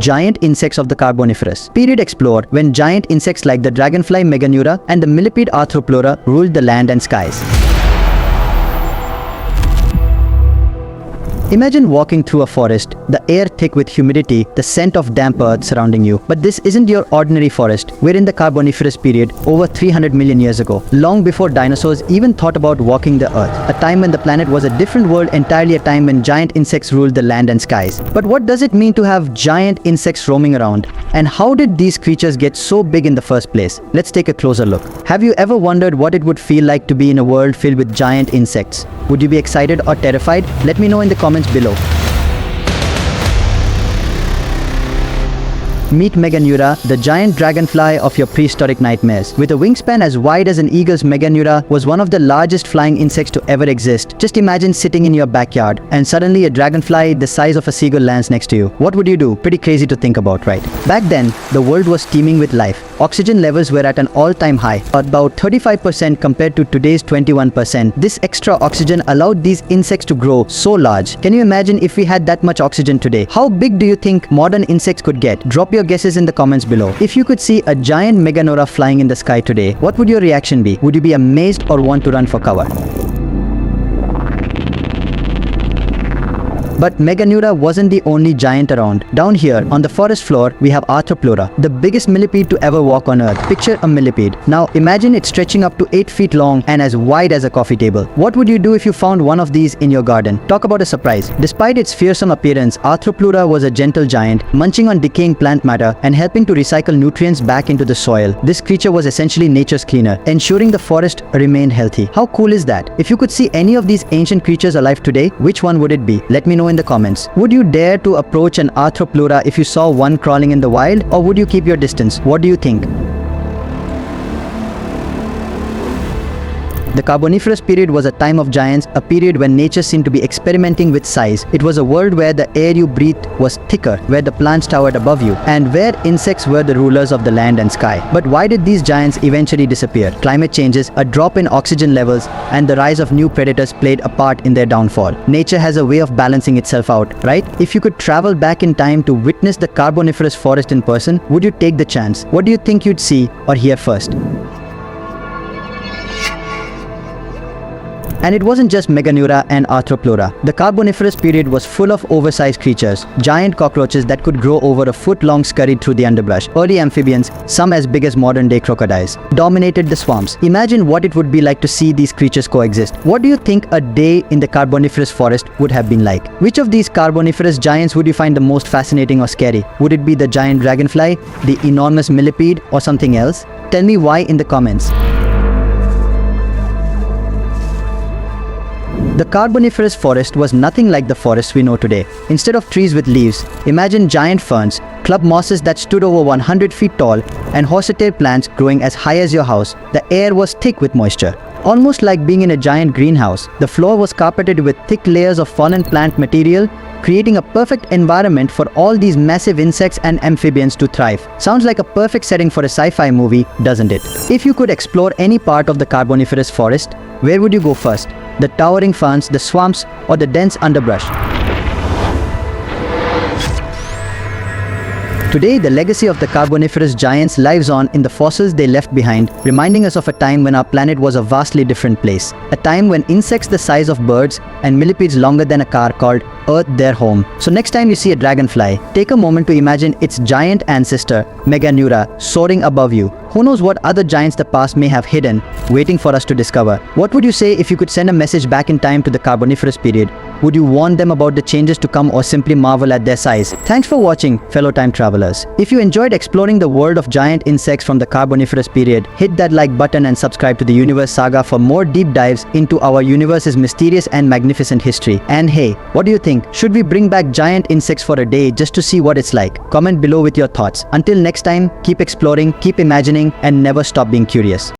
giant insects of the Carboniferous period explored when giant insects like the dragonfly Meganeura and the millipede Arthropleura ruled the land and skies. Imagine walking through a forest, the air thick with humidity, the scent of damp earth surrounding you. But this isn't your ordinary forest. We're in the Carboniferous period over 300 million years ago, long before dinosaurs even thought about walking the earth. A time when the planet was a different world, entirely a time when giant insects ruled the land and skies. But what does it mean to have giant insects roaming around? And how did these creatures get so big in the first place? Let's take a closer look. Have you ever wondered what it would feel like to be in a world filled with giant insects? Would you be excited or terrified? Let me know in the comments below. Meet Meganeura, the giant dragonfly of your prehistoric nightmares. With a wingspan as wide as an eagle's, Meganeura was one of the largest flying insects to ever exist. Just imagine sitting in your backyard and suddenly a dragonfly the size of a seagull lands next to you. What would you do? Pretty crazy to think about, right? Back then, the world was teeming with life. Oxygen levels were at an all-time high, about 35% compared to today's 21%. This extra oxygen allowed these insects to grow so large. Can you imagine if we had that much oxygen today? How big do you think modern insects could get? Drop your guesses in the comments below. If you could see a giant Meganeura flying in the sky today, what would your reaction be? Would you be amazed or want to run for cover? But Meganeura wasn't the only giant around. Down here, on the forest floor, we have Arthropleura, the biggest millipede to ever walk on Earth. Picture a millipede. Now, imagine it stretching up to 8 feet long and as wide as a coffee table. What would you do if you found one of these in your garden? Talk about a surprise. Despite its fearsome appearance, Arthropleura was a gentle giant, munching on decaying plant matter and helping to recycle nutrients back into the soil. This creature was essentially nature's cleaner, ensuring the forest remained healthy. How cool is that? If you could see any of these ancient creatures alive today, which one would it be? Let me know in the comments. Would you dare to approach an Arthropleura if you saw one crawling in the wild, or would you keep your distance? What do you think? The Carboniferous period was a time of giants, a period when nature seemed to be experimenting with size. It was a world where the air you breathed was thicker, where the plants towered above you, and where insects were the rulers of the land and sky. But why did these giants eventually disappear? Climate changes, a drop in oxygen levels, and the rise of new predators played a part in their downfall. Nature has a way of balancing itself out, right? If you could travel back in time to witness the Carboniferous forest in person, would you take the chance? What do you think you'd see or hear first? And it wasn't just Meganeura and Arthropleura. The Carboniferous period was full of oversized creatures. Giant cockroaches that could grow over a foot long scurried through the underbrush. Early amphibians, some as big as modern-day crocodiles, dominated the swamps. Imagine what it would be like to see these creatures coexist. What do you think a day in the Carboniferous forest would have been like? Which of these Carboniferous giants would you find the most fascinating or scary? Would it be the giant dragonfly, the enormous millipede, or something else? Tell me why in the comments. The Carboniferous forest was nothing like the forests we know today. Instead of trees with leaves, imagine giant ferns, club mosses that stood over 100 feet tall, and horsetail plants growing as high as your house. The air was thick with moisture, almost like being in a giant greenhouse. The floor was carpeted with thick layers of fallen plant material, creating a perfect environment for all these massive insects and amphibians to thrive. Sounds like a perfect setting for a sci-fi movie, doesn't it? If you could explore any part of the Carboniferous forest, where would you go first? The towering ferns, the swamps, or the dense underbrush? Today, the legacy of the Carboniferous giants lives on in the fossils they left behind, reminding us of a time when our planet was a vastly different place. A time when insects the size of birds and millipedes longer than a car called Earth their home. So next time you see a dragonfly, take a moment to imagine its giant ancestor, Meganeura, soaring above you. Who knows what other giants the past may have hidden, waiting for us to discover. What would you say if you could send a message back in time to the Carboniferous period? Would you warn them about the changes to come or simply marvel at their size? Thanks for watching, fellow time travelers. If you enjoyed exploring the world of giant insects from the Carboniferous period, hit that like button and subscribe to the Universe Saga for more deep dives into our universe's mysterious and magnificent history. And hey, what do you think? Should we bring back giant insects for a day just to see what it's like? Comment below with your thoughts. Until next time, keep exploring, keep imagining, and never stop being curious.